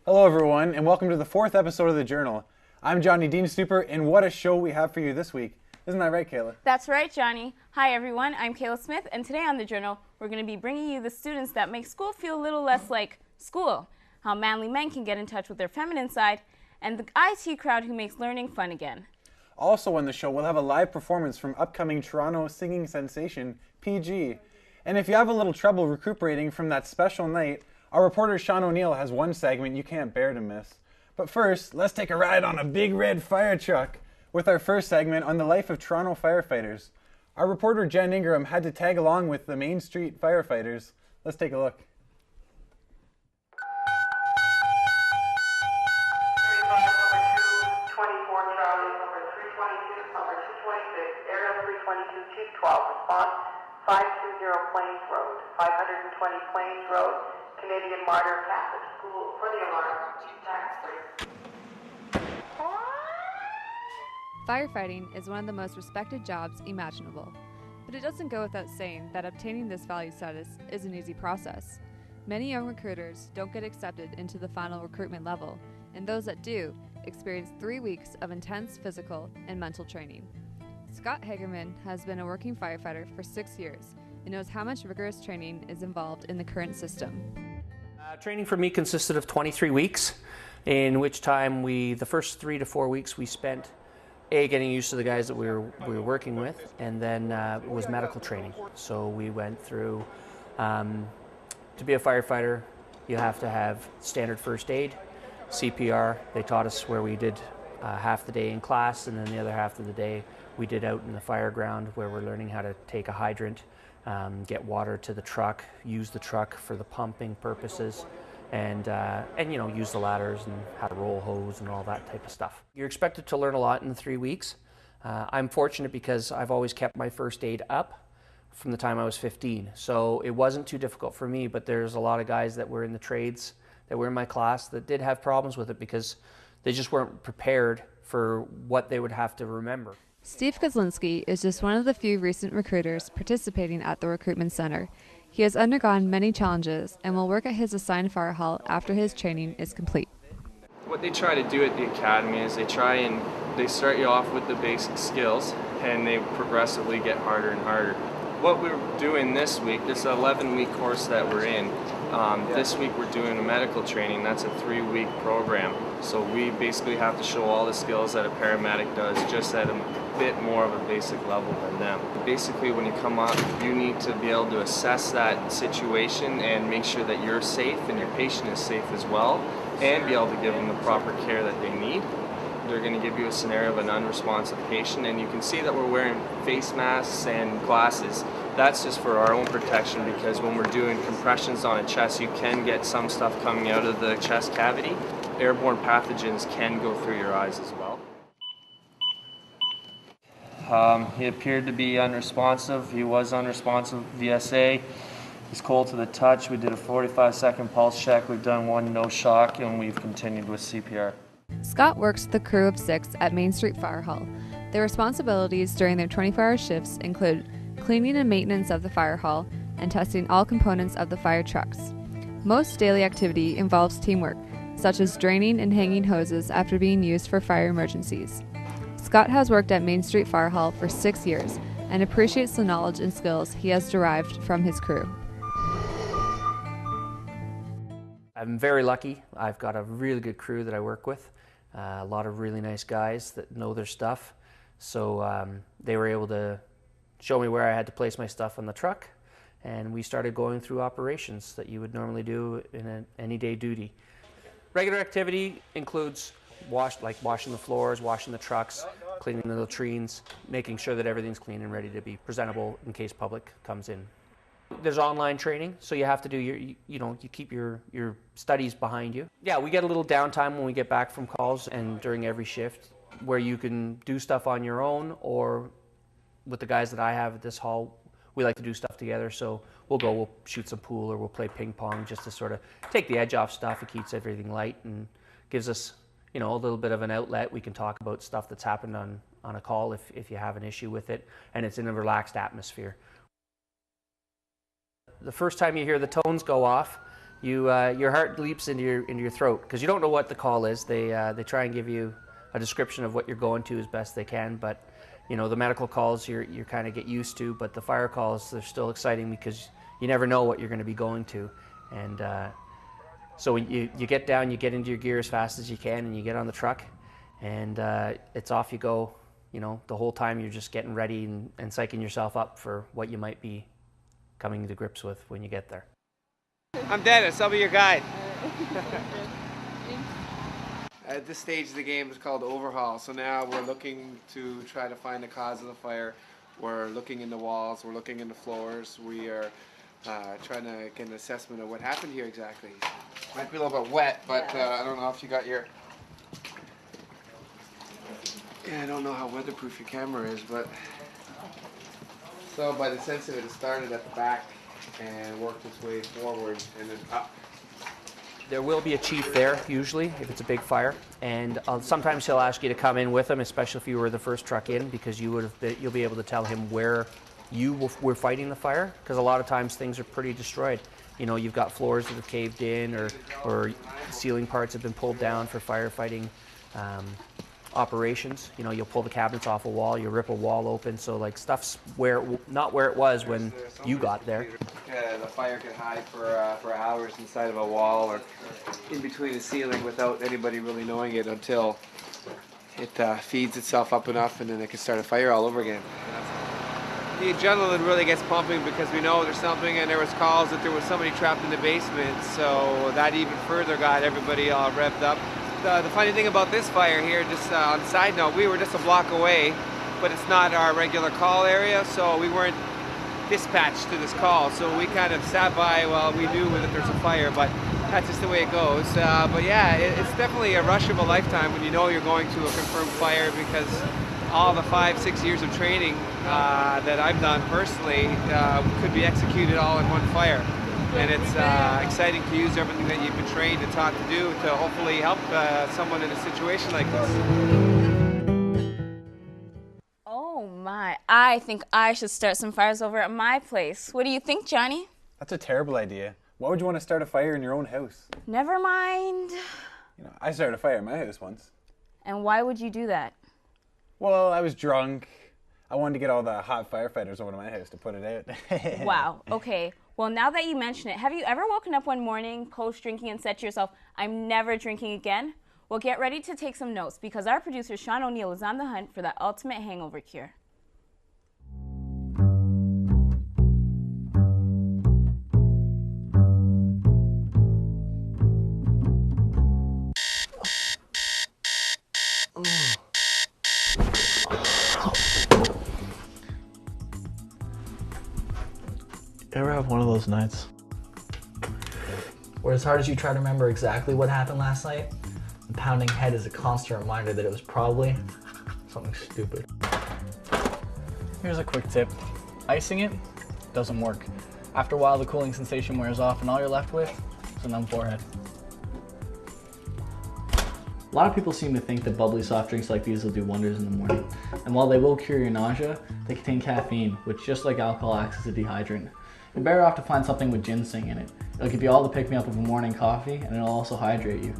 Hello everyone, and welcome to the 4th episode of The Journal. I'm Johnny Dean Stupert, and what a show we have for you this week. Isn't that right, Kaila? That's right, Johnny. Hi everyone, I'm Kaila Smith, and today on The Journal, we're going to be bringing you the students that make school feel a little less like school, how manly men can get in touch with their feminine side, and the IT crowd who makes learning fun again. Also on the show, we'll have a live performance from upcoming Toronto singing sensation, PG. And if you have a little trouble recuperating from that special night, our reporter Sean O'Neill has one segment you can't bear to miss. But first, let's take a ride on a big red fire truck with our first segment on the life of Toronto firefighters. Our reporter Jenn Ingram had to tag along with the Main Street Firefighters. Let's take a look. Response 520 Plains Road, 520 Plains Road, Canadian Martyr Catholic School for the alarm. Firefighting is one of the most respected jobs imaginable, but it doesn't go without saying that obtaining this value status is an easy process. Many young recruiters don't get accepted into the final recruitment level, and those that do experience 3 weeks of intense physical and mental training. Scott Hagerman has been a working firefighter for 6 years and knows how much rigorous training is involved in the current system. Training for me consisted of 23 weeks, in which time the first 3 to 4 weeks we spent getting used to the guys that we were working with, and then was medical training. So we went through, to be a firefighter, you have to have standard first aid, CPR. They taught us where we did half the day in class, and then the other half of the day we did out in the fire ground, where we're learning how to take a hydrant, get water to the truck, use the truck for the pumping purposes, and use the ladders and how to roll hose and all that type of stuff. You're expected to learn a lot in the 3 weeks. I'm fortunate because I've always kept my first aid up from the time I was 15, so it wasn't too difficult for me, but there's a lot of guys that were in the trades that were in my class that did have problems with it because they just weren't prepared for what they would have to remember. Steve Kozlinski is just one of the few recent recruiters participating at the recruitment center. He has undergone many challenges and will work at his assigned fire hall after his training is complete. What they try to do at the academy is they start you off with the basic skills, and they progressively get harder and harder. What we're doing this week, this 11-week course that we're in, this week we're doing a medical training. That's a 3-week program. So we basically have to show all the skills that a paramedic does, just at a bit more of a basic level than them. Basically, when you come up, you need to be able to assess that situation and make sure that you're safe and your patient is safe as well, and be able to give them the proper care that they need. They're going to give you a scenario of an unresponsive patient, and you can see that we're wearing face masks and glasses. That's just for our own protection, because when we're doing compressions on a chest, you can get some stuff coming out of the chest cavity. Airborne pathogens can go through your eyes as well. He appeared to be unresponsive. He was unresponsive VSA. He's cold to the touch. We did a 45-second pulse check. We've done 1 no shock, and we've continued with CPR. Scott works with a crew of 6 at Main Street Fire Hall. Their responsibilities during their 24-hour shifts include cleaning and maintenance of the fire hall and testing all components of the fire trucks. Most daily activity involves teamwork, such as draining and hanging hoses after being used for fire emergencies. Scott has worked at Main Street Fire Hall for 6 years and appreciates the knowledge and skills he has derived from his crew. I'm very lucky. I've got a really good crew that I work with, a lot of really nice guys that know their stuff. So they were able to show me where I had to place my stuff on the truck, and we started going through operations that you would normally do in any day duty. Regular activity includes washing the floors, washing the trucks, cleaning the latrines, making sure that everything's clean and ready to be presentable in case public comes in. There's online training, so you have to do you keep your studies behind you. Yeah, we get a little downtime when we get back from calls and during every shift, where you can do stuff on your own, or with the guys that I have at this hall, we like to do stuff together. So we'll shoot some pool, or we'll play ping pong, just to sort of take the edge off stuff. It keeps everything light and gives us, a little bit of an outlet. We can talk about stuff that's happened on a call if you have an issue with it, and it's in a relaxed atmosphere. The first time you hear the tones go off, your heart leaps into your throat because you don't know what the call is. They try and give you a description of what you're going to as best they can, but you know, the medical calls you kind of get used to, but the fire calls, they're still exciting because you never know what you're going to be going to. And so when you get down, you get into your gear as fast as you can, and you get on the truck, and it's off you go. You know, the whole time you're just getting ready and psyching yourself up for what you might be coming to grips with when you get there. I'm Dennis, I'll be your guide. At this stage of the game, it's called overhaul. So now we're looking to try to find the cause of the fire. We're looking in the walls, we're looking in the floors. We are trying to get an assessment of what happened here exactly. Might be a little bit wet, but I don't know if you got your... Yeah, I don't know how weatherproof your camera is, but... So by the sense of it, it started at the back and worked its way forward and then up. There will be a chief there, usually, if it's a big fire, and sometimes he'll ask you to come in with him, especially if you were the first truck in, because you'll be able to tell him where you were fighting the fire, because a lot of times things are pretty destroyed. You know, you've got floors that have caved in, or ceiling parts have been pulled down for firefighting operations. You know, you'll pull the cabinets off a wall, you rip a wall open, so like stuff's not where it was when you got there. The fire can hide for hours inside of a wall or in between the ceiling without anybody really knowing it until it feeds itself up enough, and then it can start a fire all over again. The adrenaline really gets pumping because we know there's something, and there was calls that there was somebody trapped in the basement, so that even further got everybody all revved up. The funny thing about this fire here, just on a side note, we were just a block away, but it's not our regular call area, so we weren't dispatched to this call, so we kind of sat by while we knew that there's a fire, but that's just the way it goes. But yeah, it's definitely a rush of a lifetime when you know you're going to a confirmed fire, because all the 5-6 years of training that I've done personally could be executed all in one fire. And it's exciting to use everything that you've been trained and taught to do to hopefully help someone in a situation like this. Oh my, I think I should start some fires over at my place. What do you think, Johnny? That's a terrible idea. Why would you want to start a fire in your own house? Never mind. You know, I started a fire in my house once. And why would you do that? Well, I was drunk. I wanted to get all the hot firefighters over to my house to put it out. Wow, okay. Well, now that you mention it, have you ever woken up one morning post-drinking and said to yourself, I'm never drinking again? Well, get ready to take some notes, because our producer, Sean O'Neill, is on the hunt for that ultimate hangover cure. Ever have one of those nights where as hard as you try to remember exactly what happened last night, the pounding head is a constant reminder that it was probably something stupid? Here's a quick tip. Icing it doesn't work. After a while, the cooling sensation wears off and all you're left with is a numb forehead. A lot of people seem to think that bubbly soft drinks like these will do wonders in the morning. And while they will cure your nausea, they contain caffeine, which just like alcohol acts as a dehydrant. You're better off to find something with ginseng in it. It'll give you all the pick-me-up of a morning coffee, and it'll also hydrate you.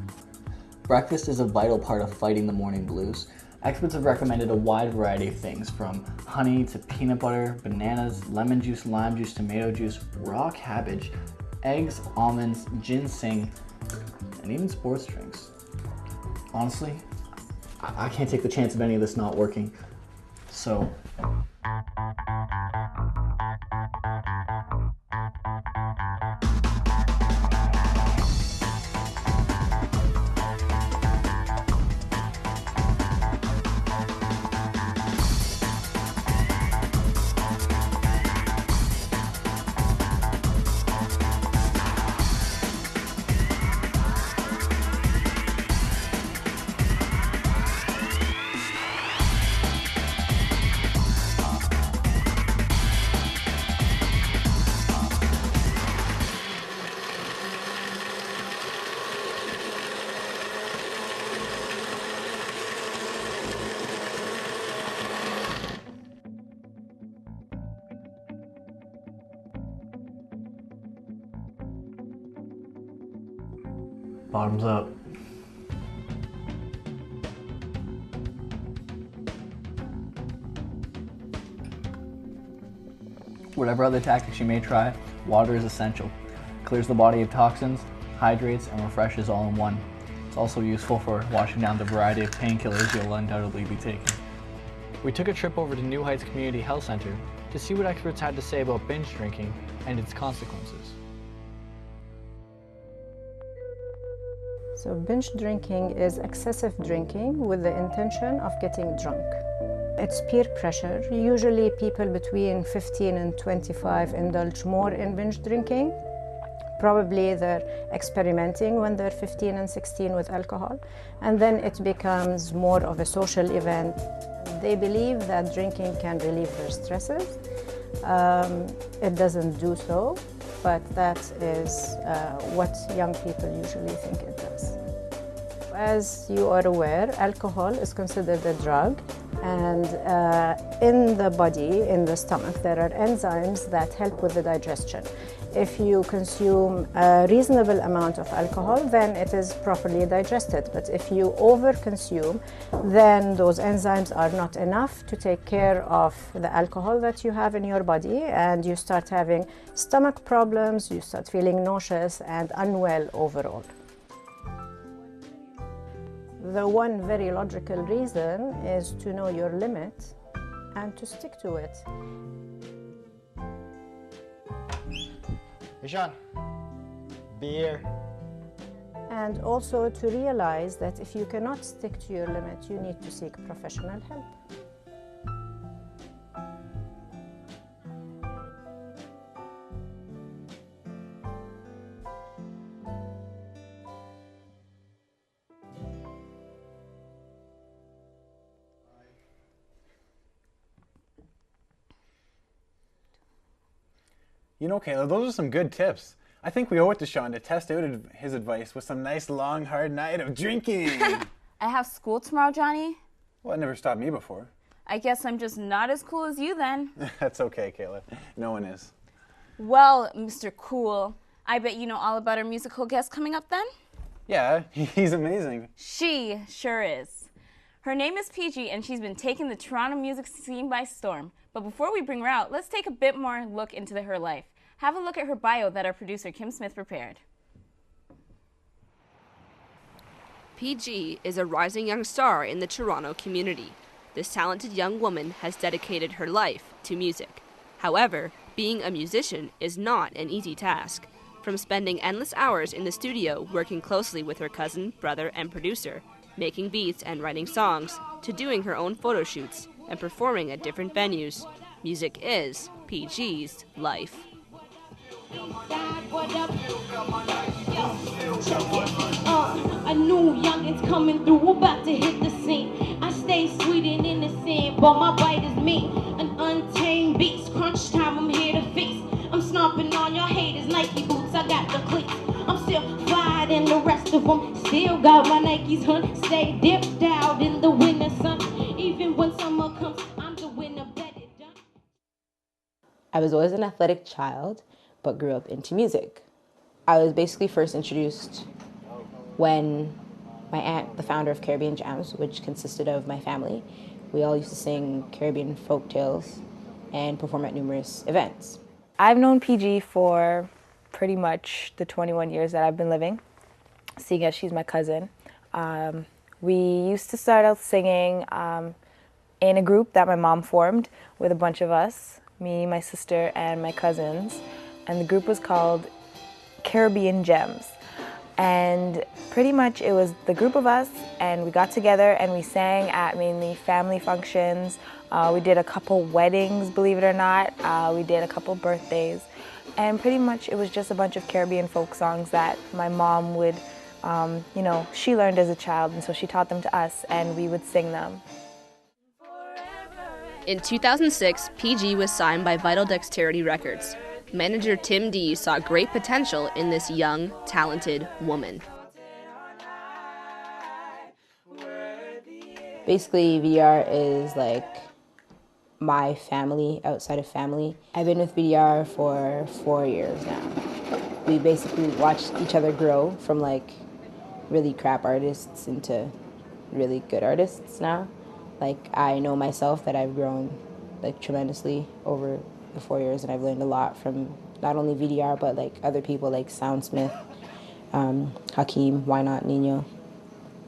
Breakfast is a vital part of fighting the morning blues. Experts have recommended a wide variety of things, from honey to peanut butter, bananas, lemon juice, lime juice, tomato juice, raw cabbage, eggs, almonds, ginseng, and even sports drinks. Honestly, I can't take the chance of any of this not working, so... Bottoms up. Whatever other tactics you may try, water is essential. It clears the body of toxins, hydrates, and refreshes all in one. It's also useful for washing down the variety of painkillers you'll undoubtedly be taking. We took a trip over to New Heights Community Health Center to see what experts had to say about binge drinking and its consequences. So binge drinking is excessive drinking with the intention of getting drunk. It's peer pressure. Usually people between 15 and 25 indulge more in binge drinking. Probably they're experimenting when they're 15 and 16 with alcohol, and then it becomes more of a social event. They believe that drinking can relieve their stresses. It doesn't do so, but that is what young people usually think it does. As you are aware, alcohol is considered a drug, and in the body, in the stomach, there are enzymes that help with the digestion. If you consume a reasonable amount of alcohol, then it is properly digested. But if you overconsume, then those enzymes are not enough to take care of the alcohol that you have in your body, and you start having stomach problems, you start feeling nauseous and unwell overall. The one very logical reason is to know your limit and to stick to it. Ishan, beer. And also to realize that if you cannot stick to your limit, you need to seek professional help. You know, Kaila, those are some good tips. I think we owe it to Sean to test out his advice with some nice, long, hard night of drinking. I have school tomorrow, Johnny. Well, it never stopped me before. I guess I'm just not as cool as you then. That's okay, Kaila. No one is. Well, Mr. Cool, I bet you know all about our musical guest coming up then? Yeah, he's amazing. She sure is. Her name is PG, and she's been taking the Toronto music scene by storm. But before we bring her out, let's take a bit more look into her life. Have a look at her bio that our producer Kim Smith prepared. PG is a rising young star in the Toronto community. This talented young woman has dedicated her life to music. However, being a musician is not an easy task. From spending endless hours in the studio working closely with her cousin, brother, and producer, making beats and writing songs, to doing her own photo shoots and performing at different venues, music is PG's life. A new youngin's coming through, about to hit the scene. I stay sweet and innocent, but my bite is mean. An untamed beast, crunch time, I'm here to feast. I'm stomping on your haters, Nike boots, I got the cleats. I'm still fly than the rest of them, still got my Nikes, hun. Stay dipped out in the winter sun. Even when summer comes, I'm the winner, bet it done. I was always an athletic child, but grew up into music. I was basically first introduced when my aunt, the founder of Caribbean Jams, which consisted of my family, we all used to sing Caribbean folk tales and perform at numerous events. I've known PG for pretty much the 21 years that I've been living, seeing as she's my cousin. We used to start out singing in a group that my mom formed with a bunch of us, me, my sister, and my cousins. And the group was called Caribbean Gems. And pretty much it was the group of us, and we got together and we sang at mainly family functions. We did a couple weddings, believe it or not. We did a couple birthdays. And pretty much it was just a bunch of Caribbean folk songs that my mom would, she learned as a child, and so she taught them to us, and we would sing them. In 2006, PG was signed by Vital Dexterity Records. Manager Tim D saw great potential in this young, talented woman. Basically, VDR is like my family outside of family. I've been with VDR for 4 years now. We basically watched each other grow from like really crap artists into really good artists now. Like, I know myself that I've grown like tremendously over the 4 years, and I've learned a lot from not only VDR but like other people like Soundsmith, Hakeem, Why Not, Nino.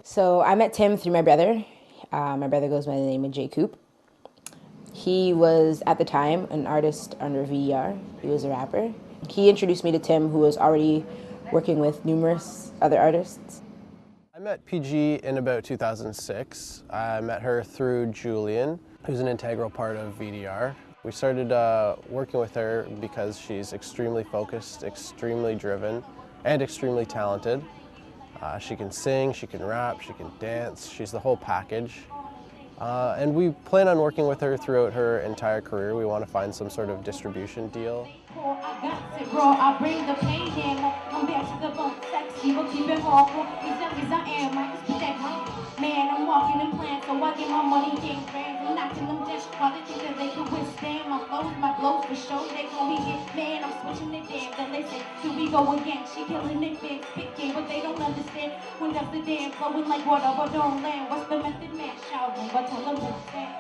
So I met Tim through my brother. My brother goes by the name of Jay Coop. He was at the time an artist under VDR. He was a rapper. He introduced me to Tim, who was already working with numerous other artists. I met PG in about 2006. I met her through Julian, who's an integral part of VDR. We started working with her because she's extremely focused, extremely driven, and extremely talented. She can sing, she can rap, she can dance, she's the whole package. And we plan on working with her throughout her entire career. We want to find some sort of distribution deal. I got it raw, I bring the pain in. I'm back to the bone, sexy, but keep it hardcore. Exactly as I am, I can protect my man. I'm walking in plans, so I get my money in grams. I'm knocking them down, while they think that they can withstand my blows for sure. They gon' be hit, man. I'm switching it down. Then they say, here we go again. She killing it big, big game, but they don't understand. When does the dance flowing like water, but don't land? What's the method, man? Shout them, but tell them to stand.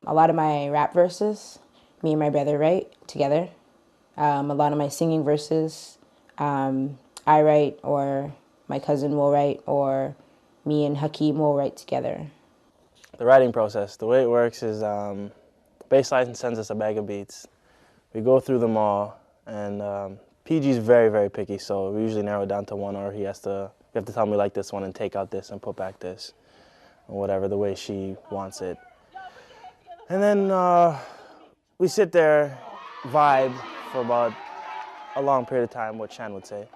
A lot of my rap verses, me and my brother write together. A lot of my singing verses, I write, or my cousin will write, or me and Hakeem will write together. The writing process, the way it works is Bassline sends us a bag of beats. We go through them all, and PG's very, very picky, so we usually narrow it down to one, or you have to tell me like this one and take out this and put back this, or whatever, the way she wants it. And then we sit there, vibe for about a long period of time, what Shan would say,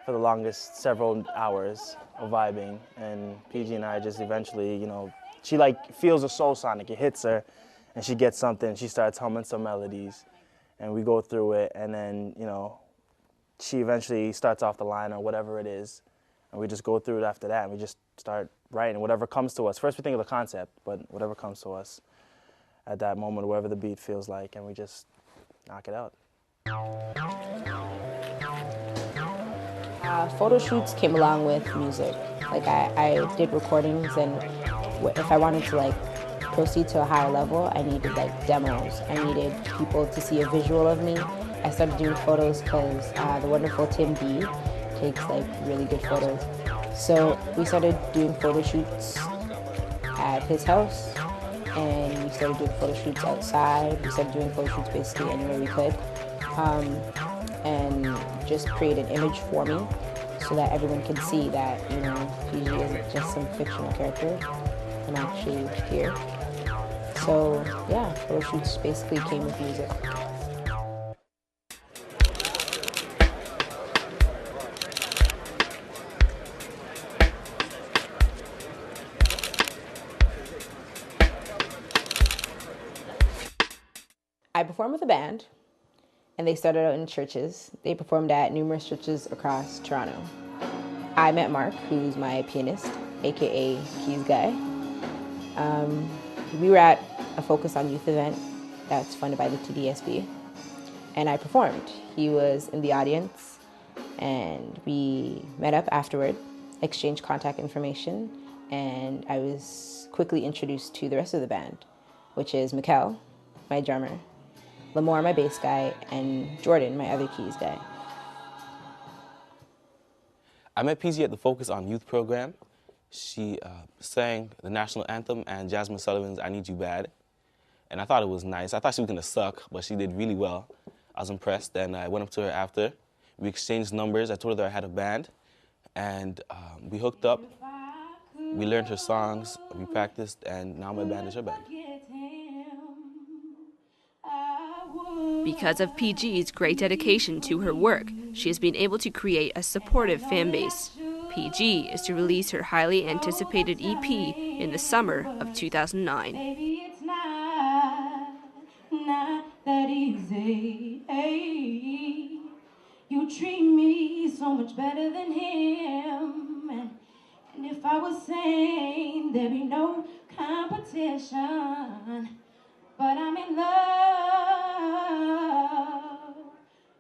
for the longest several hours of vibing. And PG and I just eventually, you know, she like feels a soul sonic, it hits her, and she gets something, she starts humming some melodies, and we go through it, and then, you know, she eventually starts off the line or whatever it is, and we just go through it after that, and we just start writing whatever comes to us. First we think of the concept, but whatever comes to us at that moment, wherever the beat feels like, and we just knock it out. Photo shoots came along with music. Like I did recordings, and if I wanted to like proceed to a higher level, I needed like demos. I needed people to see a visual of me. I started doing photos because the wonderful Tim D takes like really good photos. So we started doing photo shoots at his house, and we started doing photo shoots outside. We started doing photo shoots basically anywhere we could, and just create an image for me so that everyone can see that, you know, PG isn't just some fictional character. I'm actually here. So yeah, photo shoots basically came with music. I performed with a band, and they started out in churches. They performed at numerous churches across Toronto. I met Mark, who's my pianist, aka keys guy. We were at a Focus on Youth event that's funded by the TDSB, and I performed. He was in the audience, and we met up afterward, exchanged contact information, and I was quickly introduced to the rest of the band, which is Mikkel, my drummer, Lamore, my bass guy, and Jordan, my other keys guy. I met PG at the Focus on Youth program. She sang the national anthem and Jasmine Sullivan's I Need You Bad. And I thought it was nice. I thought she was going to suck, but she did really well. I was impressed, and I went up to her after. We exchanged numbers. I told her I had a band, and we hooked up. We learned her songs, we practiced, and now my band is her band. Because of PG's great dedication to her work, she has been able to create a supportive fan base. PG is to release her highly anticipated EP in the summer of 2009. Baby, it's not that easy. Hey, you treat me so much better than him. And if I was sane, there'd be no competition. But I'm in love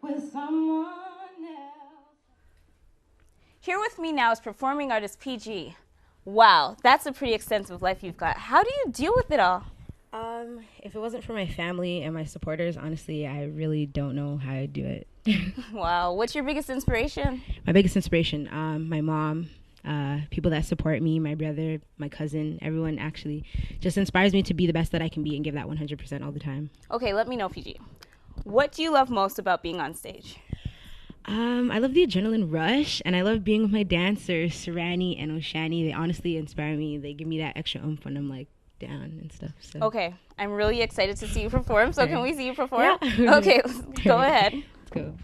with someone with me now is performing artist PG. Wow, that's a pretty extensive life you've got. How do you deal with it all? If it wasn't for my family and my supporters, honestly, I really don't know how I'd do it. Wow, what's your biggest inspiration? My biggest inspiration, my mom, people that support me, my brother, my cousin, everyone actually just inspires me to be the best that I can be and give that 100% all the time. Okay, let me know, PG. What do you love most about being on stage? I love the adrenaline rush, and I love being with my dancers, Sarani and Oshani. They honestly inspire me. They give me that extra oomph when I'm like down and stuff. So. Okay, I'm really excited to see you perform, so can we see you perform? Yeah. Okay, go ahead. Let's go.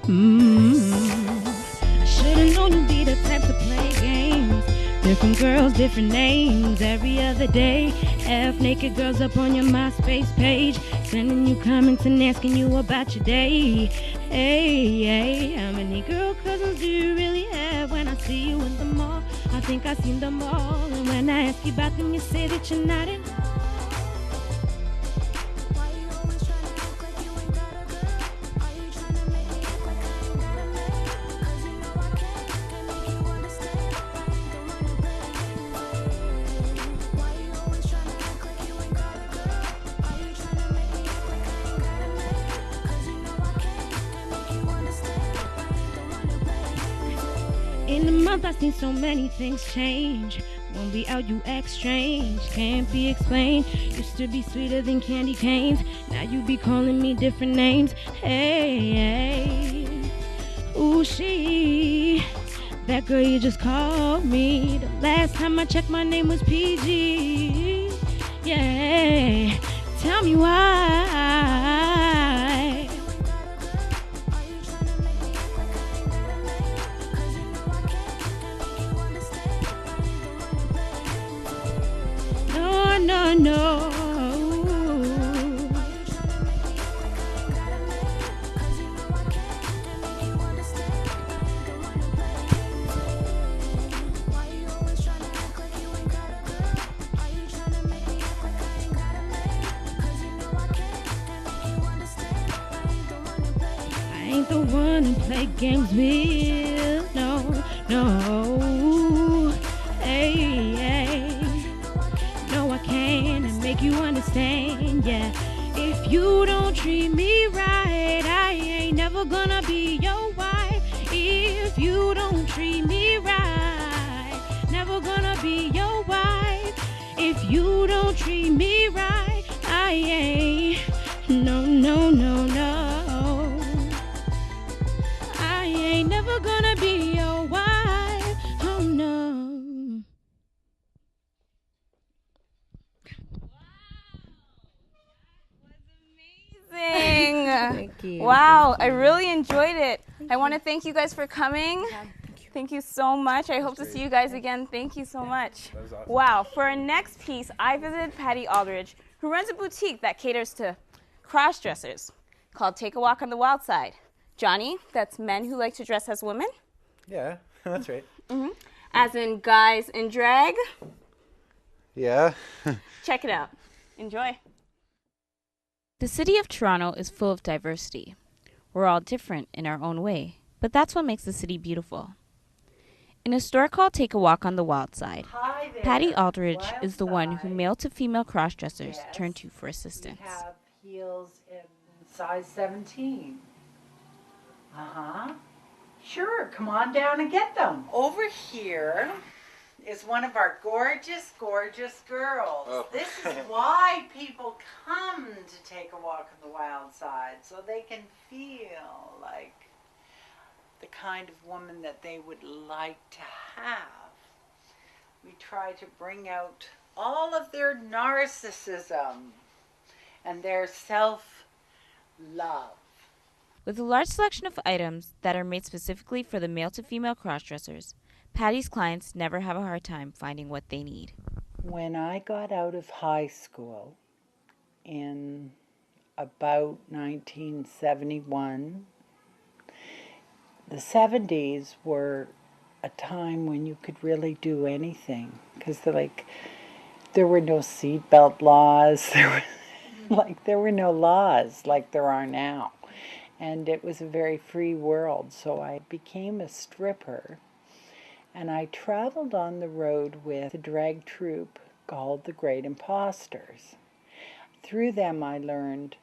I should've known you'd be the type to play games. Different girls, different names every other day. Half naked girls up on your MySpace page, sending you comments and asking you about your day. Hey, how many girl cousins do you really have? When I see you in the mall, I think I seen them all. And when I ask you about them, you say that you're not in. In a month I've seen so many things change. When we out you act strange, can't be explained. Used to be sweeter than candy canes, now you be calling me different names. Hey, ooh she, that girl you just called me. The last time I checked my name was PG. Yeah, tell me why. No. I ain't the one to play games with, no. Hey. No, I can and make you understand, yeah. If you don't treat me right, I ain't never gonna be your wife. If you don't treat me right, never gonna be your wife. If you don't treat me right, I ain't, no. I ain't never gonna be your wife, oh no. Thank you. Wow, I really enjoyed it. I want to thank you guys for coming. Thank you so much. I hope to see you guys again. Thank you so much. That was awesome. Wow, for our next piece, I visited Paddy Aldrige, who runs a boutique that caters to cross-dressers called Take a Walk on the Wild Side. Johnny, that's men who like to dress as women. Yeah, that's right. As in guys in drag. Yeah. Check it out. Enjoy. The city of Toronto is full of diversity. We're all different in our own way, but that's what makes the city beautiful. In a store called Take a Walk on the Wild Side, Paddy Aldrige is the one who male-to-female cross-dressers turn to for assistance. We have heels in size 17. Sure, come on down and get them. Over here is one of our gorgeous girls. Oh. This is why people come to take a walk on the wild side, so they can feel like the kind of woman that they would like to have. We try to bring out all of their narcissism and their self-love. With a large selection of items that are made specifically for the male-to-female cross-dressers, Paddy's clients never have a hard time finding what they need. When I got out of high school in about 1971, the 70s were a time when you could really do anything, because there were no seatbelt laws, there were no laws like there are now, and it was a very free world. So I became a stripper, and I traveled on the road with a drag troupe called the Great Imposters. Through them I learned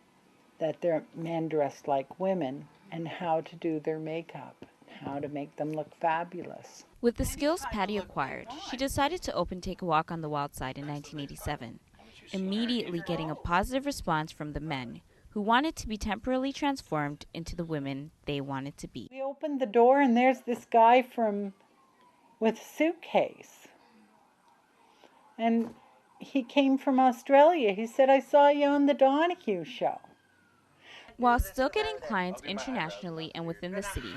that there are men dressed like women and how to do their makeup, how to make them look fabulous. With the skills Paddy acquired, she decided to open Take a Walk on the Wild Side in 1987, immediately getting a positive response from the men who wanted to be temporarily transformed into the women they wanted to be. We opened the door and there's this guy with a suitcase. And he came from Australia. He said, "I saw you on the Donahue show." While still getting clients internationally and within the city,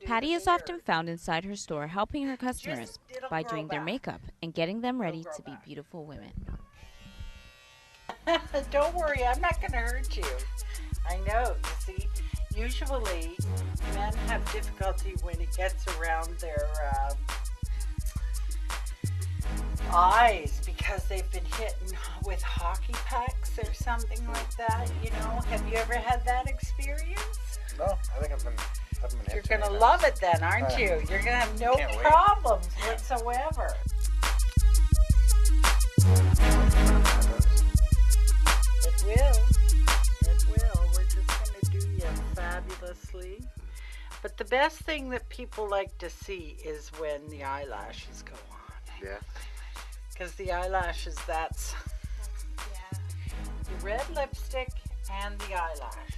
Paddy is often found inside her store helping her customers by doing their makeup and getting them ready to be beautiful women. Don't worry, I'm not going to hurt you. I know, you see, usually men have difficulty when it gets around their eyes because they've been hit with hockey pucks or something like that, you know. Have you ever had that experience? No, I think I've been hit. You're going to love it then, aren't you? You're going to have no problems whatsoever. It will. It will. We're just going to do you fabulously. But the best thing that people like to see is when the eyelashes go on. Yeah. Because the eyelashes, that's the red lipstick and the eyelashes.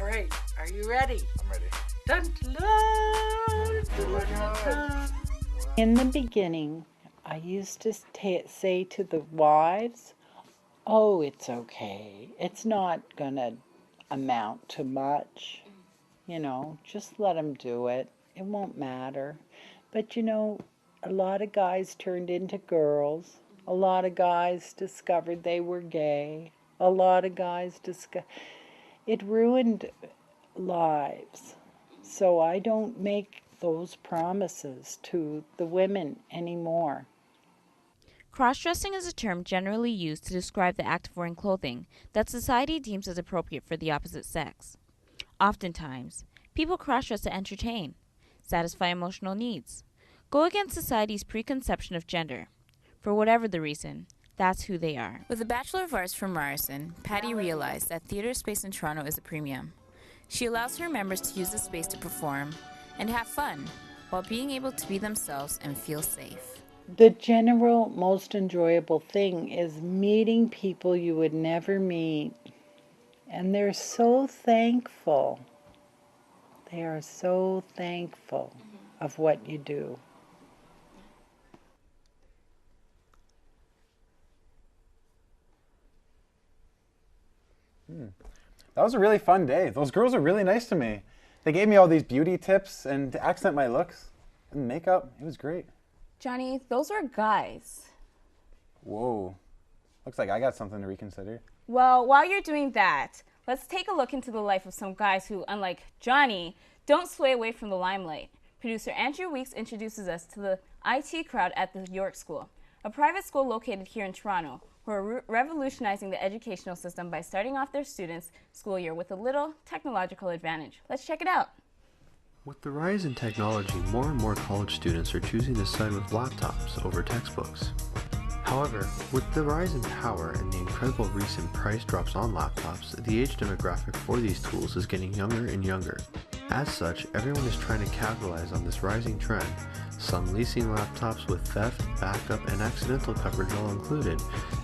All right, are you ready? I'm ready. Dun, dun, dun, dun, dun. In the beginning, I used to say to the wives, "Oh, it's okay. It's not going to amount to much. You know, just let them do it. It won't matter." But, you know, a lot of guys turned into girls. A lot of guys discovered they were gay. A lot of guys it ruined lives. So I don't make those promises to the women anymore. Cross-dressing is a term generally used to describe the act of wearing clothing that society deems as appropriate for the opposite sex. Oftentimes, people cross-dress to entertain, satisfy emotional needs, go against society's preconception of gender. For whatever the reason, that's who they are. With a Bachelor of Arts from Ryerson, Paddy realized that theater space in Toronto is a premium. She allows her members to use the space to perform and have fun while being able to be themselves and feel safe. The general most enjoyable thing is meeting people you would never meet. And they're so thankful. They are so thankful of what you do. That was a really fun day. Those girls are really nice to me. They gave me all these beauty tips and to accent my looks and makeup. It was great. Johnny, those are guys. Whoa. Looks like I got something to reconsider. Well, while you're doing that, let's take a look into the life of some guys who, unlike Johnny, don't sway away from the limelight. Producer Andrew Weeks introduces us to the IT crowd at the York School, a private school located here in Toronto, who are revolutionizing the educational system by starting off their students' school year with a little technological advantage. Let's check it out. With the rise in technology, more and more college students are choosing to study with laptops over textbooks. However, with the rise in power and the incredible recent price drops on laptops, the age demographic for these tools is getting younger and younger. As such, everyone is trying to capitalize on this rising trend, some leasing laptops with theft, backup, and accidental coverage all included,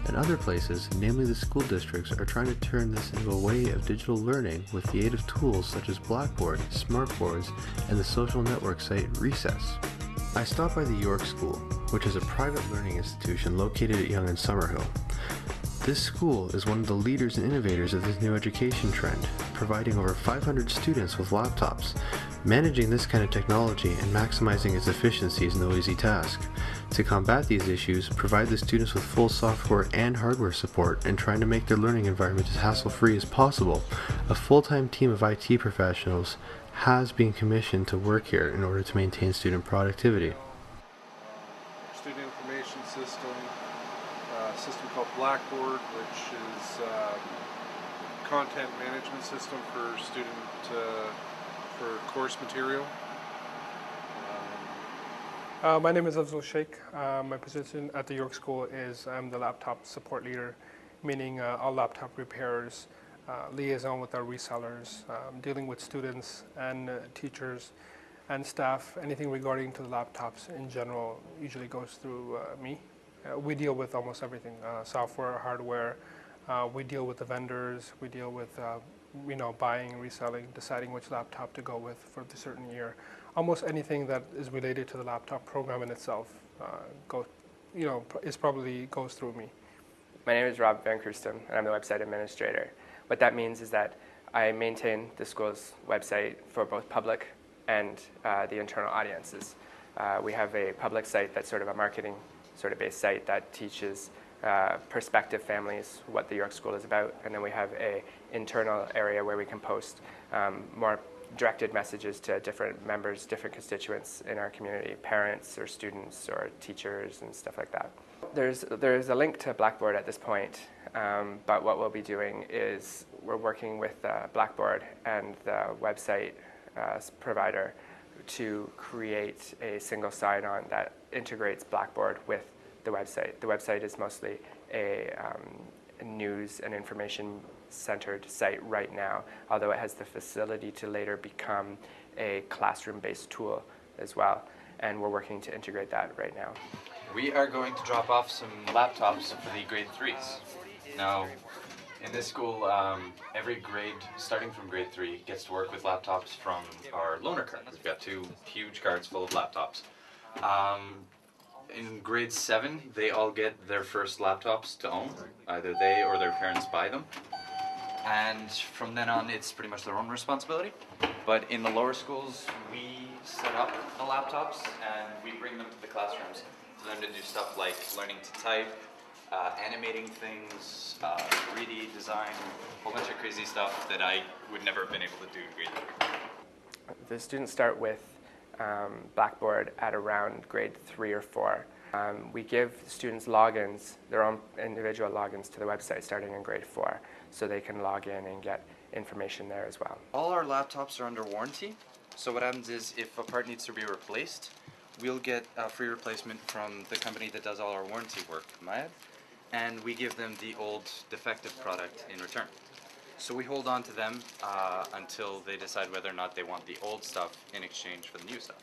and other places, namely the school districts, are trying to turn this into a way of digital learning with the aid of tools such as Blackboard, smartboards, and the social network site Recess. I stopped by the York School, which is a private learning institution located at Yonge and Summerhill. This school is one of the leaders and innovators of this new education trend, providing over 500 students with laptops. Managing this kind of technology and maximizing its efficiency is no easy task. To combat these issues, provide the students with full software and hardware support, and trying to make their learning environment as hassle-free as possible, a full-time team of IT professionals has been commissioned to work here in order to maintain student productivity. Student information system, a system called Blackboard, which is a content management system for for course material. My name is Afzal Sheikh. My position at the York School is I'm the laptop support leader, meaning all laptop repairers, liaison with our resellers, dealing with students and teachers and staff. Anything regarding to the laptops in general usually goes through me. We deal with almost everything, software, hardware. We deal with the vendors. We deal with buying, reselling, deciding which laptop to go with for the certain year. Almost anything that is related to the laptop program in itself goes through me. My name is Rob Van Kruistem, and I'm the website administrator. What that means is that I maintain the school's website for both public and the internal audiences. We have a public site that's sort of a marketing sort of based site that teaches prospective families what the York School is about, and then we have a internal area where we can post more directed messages to different members, different constituents in our community, parents or students or teachers and stuff like that. There's a link to Blackboard at this point, but what we'll be doing is we're working with Blackboard and the website provider to create a single sign-on that integrates Blackboard with the website. The website is mostly a news and information centered site right now, although it has the facility to later become a classroom-based tool as well, and we're working to integrate that right now. We are going to drop off some laptops for the grade 3s. Now, in this school, every grade, starting from grade 3, gets to work with laptops from our loaner cart. We've got 2 huge carts full of laptops. In grade 7, they all get their first laptops to own. Either they or their parents buy them. And from then on, it's pretty much their own responsibility. But in the lower schools, we set up the laptops and we bring them to the classrooms for them to do stuff like learning to type, animating things, 3D design, a whole bunch of crazy stuff that I would never have been able to do in grade 3. The students start with Blackboard at around grade 3 or 4. We give students logins, their own individual logins to the website starting in grade 4, so they can log in and get information there as well. All our laptops are under warranty, so what happens is if a part needs to be replaced, we'll get a free replacement from the company that does all our warranty work, Mayad, and we give them the old defective product in return. So we hold on to them until they decide whether or not they want the old stuff in exchange for the new stuff.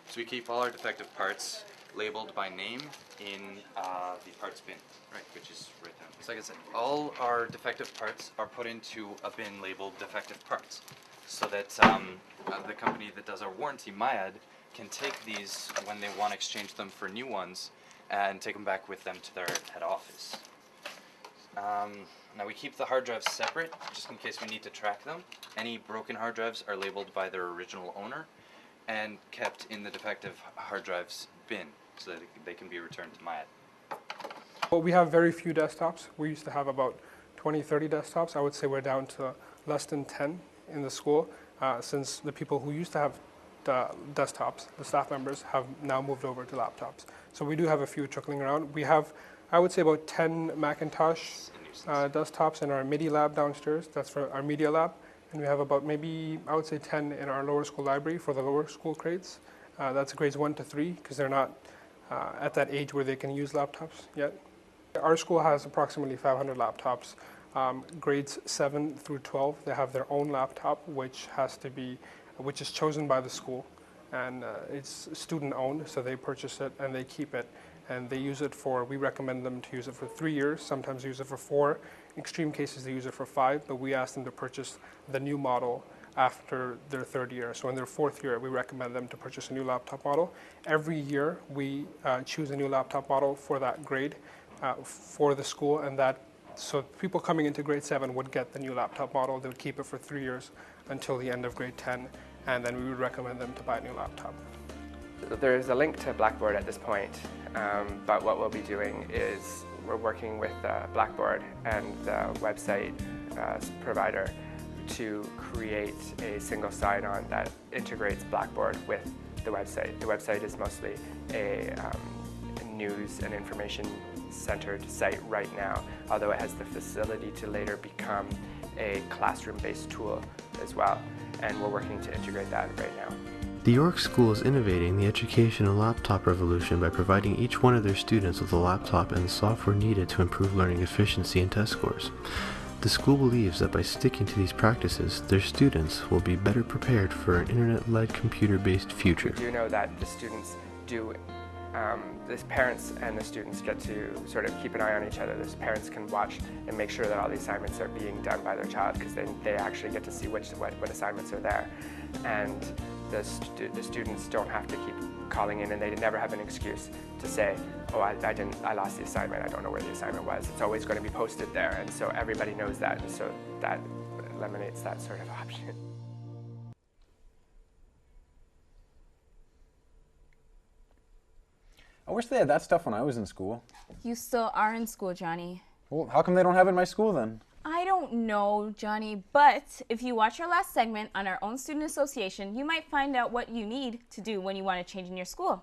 So we keep all our defective parts labeled by name in the parts bin, right, which is right down. So like I said, all our defective parts are put into a bin labeled defective parts, so that the company that does our warranty, Mayad, can take these when they want to exchange them for new ones and take them back with them to their head office. Now we keep the hard drives separate, just in case we need to track them. Any broken hard drives are labeled by their original owner and kept in the defective hard drives bin, so that they can be returned to Mayad. Well, we have very few desktops. We used to have about 20, 30 desktops. I would say we're down to less than 10 in the school, since the people who used to have the desktops, the staff members, have now moved over to laptops. So we do have a few trickling around. We have, I would say, about 10 Macintosh desktops in our MIDI lab downstairs. That's for our media lab. And we have about maybe, I would say, 10 in our lower school library for the lower school grades. That's grades 1 to 3, because they're not at that age where they can use laptops yet. Our school has approximately 500 laptops. Grades 7 through 12, they have their own laptop, which is chosen by the school, and it's student owned, so they purchase it and they keep it, and they use it for, we recommend them to use it for 3 years, sometimes use it for 4. In extreme cases, they use it for 5, but we ask them to purchase the new model after their 3rd year. So in their 4th year, we recommend them to purchase a new laptop model. Every year, we choose a new laptop model for that grade for the school, and that So people coming into grade 7 would get the new laptop model. They would keep it for 3 years until the end of grade 10, and then we would recommend them to buy a new laptop. There's a link to Blackboard at this point, but what we'll be doing is we're working with Blackboard and the website provider to create a single sign-on that integrates Blackboard with the website. The website is mostly a news and information-centered site right now, although it has the facility to later become a classroom-based tool as well, and we're working to integrate that right now. The York School is innovating the education and laptop revolution by providing each one of their students with a laptop and the software needed to improve learning efficiency and test scores. The school believes that by sticking to these practices, their students will be better prepared for an internet-led computer-based future. We do know that the students do, the parents and the students get to sort of keep an eye on each other. The parents can watch and make sure that all the assignments are being done by their child, because then they actually get to see what assignments are there. And the students don't have to keep calling in, and they never have an excuse to say, oh, I lost the assignment, I don't know where the assignment was. It's always going to be posted there, and so everybody knows that, and so that eliminates that sort of option. I wish they had that stuff when I was in school. You still are in school, Johnny. Well, how come they don't have it in my school then? I don't know, Johnny, but if you watch our last segment on our own student association, you might find out what you need to do when you want to change in your school.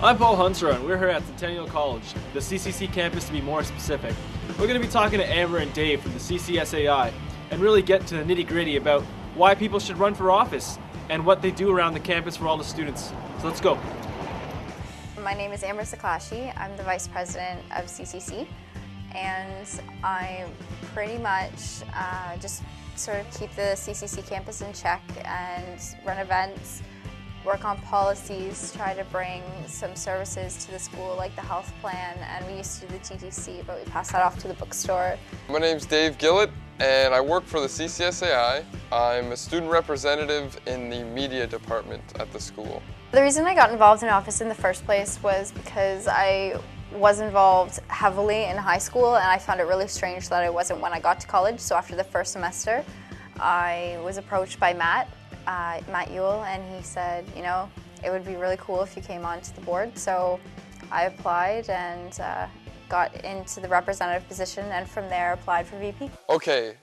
I'm Paul Hunsrao, and we're here at Centennial College, the CCC campus to be more specific. We're going to be talking to Amber and Dave from the CCSAI and really get to the nitty-gritty about why people should run for office and what they do around the campus for all the students. So let's go. My name is Amber Saklashi. I'm the Vice President of CCC, and I pretty much just sort of keep the CCC campus in check and run events, work on policies, try to bring some services to the school like the health plan, and we used to do the TTC, but we passed that off to the bookstore. My name's Dave Gillett, and I work for the CCSAI. I'm a student representative in the media department at the school. The reason I got involved in office in the first place was because I was involved heavily in high school, and I found it really strange that I wasn't when I got to college. So after the first semester, I was approached by Matt Ewell, and he said, you know, it would be really cool if you came onto the board. So I applied and got into the representative position, and from there applied for VP. Okay,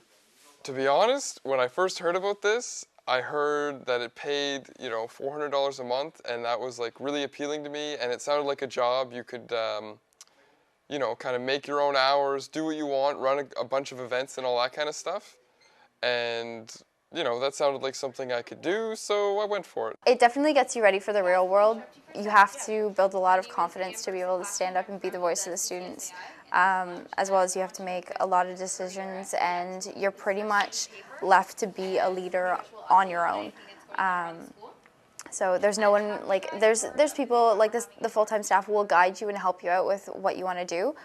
to be honest, when I first heard about this, I heard that it paid, you know, $400 a month, and that was like really appealing to me, and it sounded like a job you could, you know, kind of make your own hours, do what you want, run a bunch of events and all that kind of stuff. And you know, that sounded like something I could do, so I went for it. It definitely gets you ready for the real world. You have to build a lot of confidence to be able to stand up and be the voice of the students, as well as you have to make a lot of decisions, and you're pretty much left to be a leader on your own. So there's no one, like, there's people like this, the full-time staff will guide you and help you out with what you want to do,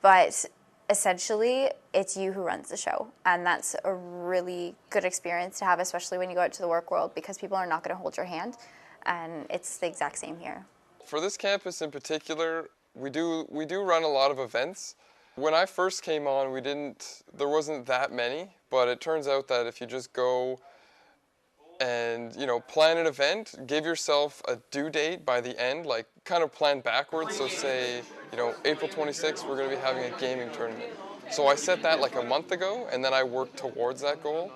but essentially, it's you who runs the show, and that's a really good experience to have, especially when you go out to the work world, because people are not going to hold your hand, and it's the exact same here. For this campus in particular, we do run a lot of events. When I first came on, there wasn't that many, but it turns out that if you just go and, you know, plan an event, give yourself a due date by the end, like kind of plan backwards. So say, you know, April 26th, we're going to be having a gaming tournament. So I set that like a month ago, and then I worked towards that goal.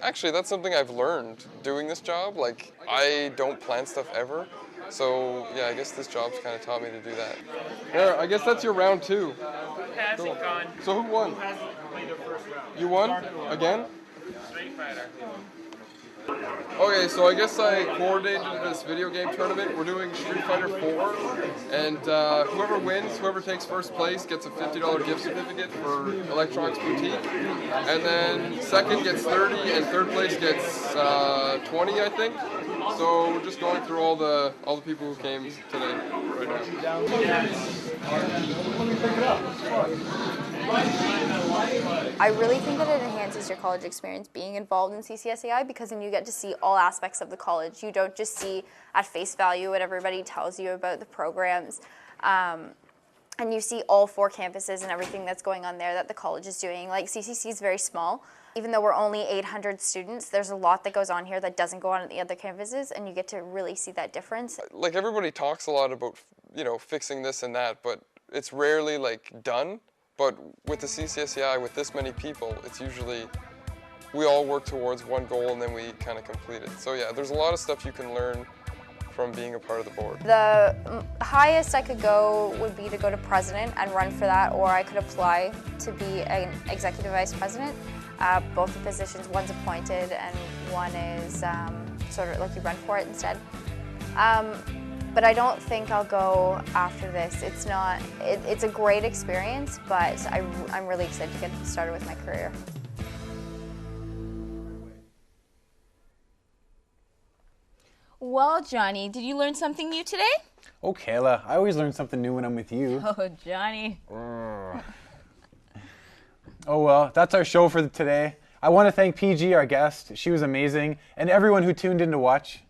Actually, that's something I've learned doing this job. Like, I don't plan stuff ever. So yeah, I guess this job's kind of taught me to do that. Yeah, I guess that's your round 2. Cool. So who won? You won? Again? Okay, so I guess I coordinated this video game tournament. We're doing Street Fighter 4, and whoever wins, whoever takes first place gets a $50 gift certificate for Electronics Boutique, and then second gets 30, and third place gets 20, I think. So we're just going through all the people who came today right now. I really think that it enhances your college experience being involved in CCSAI, because then you get to see all aspects of the college. You don't just see at face value what everybody tells you about the programs. And you see all 4 campuses and everything that's going on there that the college is doing. Like, CCC is very small. Even though we're only 800 students, there's a lot that goes on here that doesn't go on at the other campuses, and you get to really see that difference. Like, everybody talks a lot about, you know, fixing this and that, but it's rarely, like, done. But with the CCSAI, with this many people, it's usually, we all work towards one goal and then we kind of complete it. So yeah, there's a lot of stuff you can learn from being a part of the board. The highest I could go would be to go to president and run for that, or I could apply to be an executive vice president. Both the positions, one's appointed and one is sort of like you run for it instead. But I don't think I'll go after this. It's a great experience, but I'm really excited to get started with my career. Well, Johnny, did you learn something new today? Oh, Kaila, I always learn something new when I'm with you. Oh, Johnny. Oh well, that's our show for today. I want to thank PG, our guest. She was amazing, and everyone who tuned in to watch.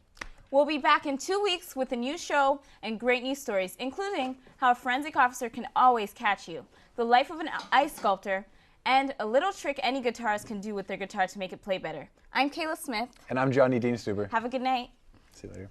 We'll be back in 2 weeks with a new show and great news stories, including how a forensic officer can always catch you, the life of an ice sculptor, and a little trick any guitarist can do with their guitar to make it play better. I'm Kaila Smith. And I'm Johnny Dienstuber. Have a good night. See you later.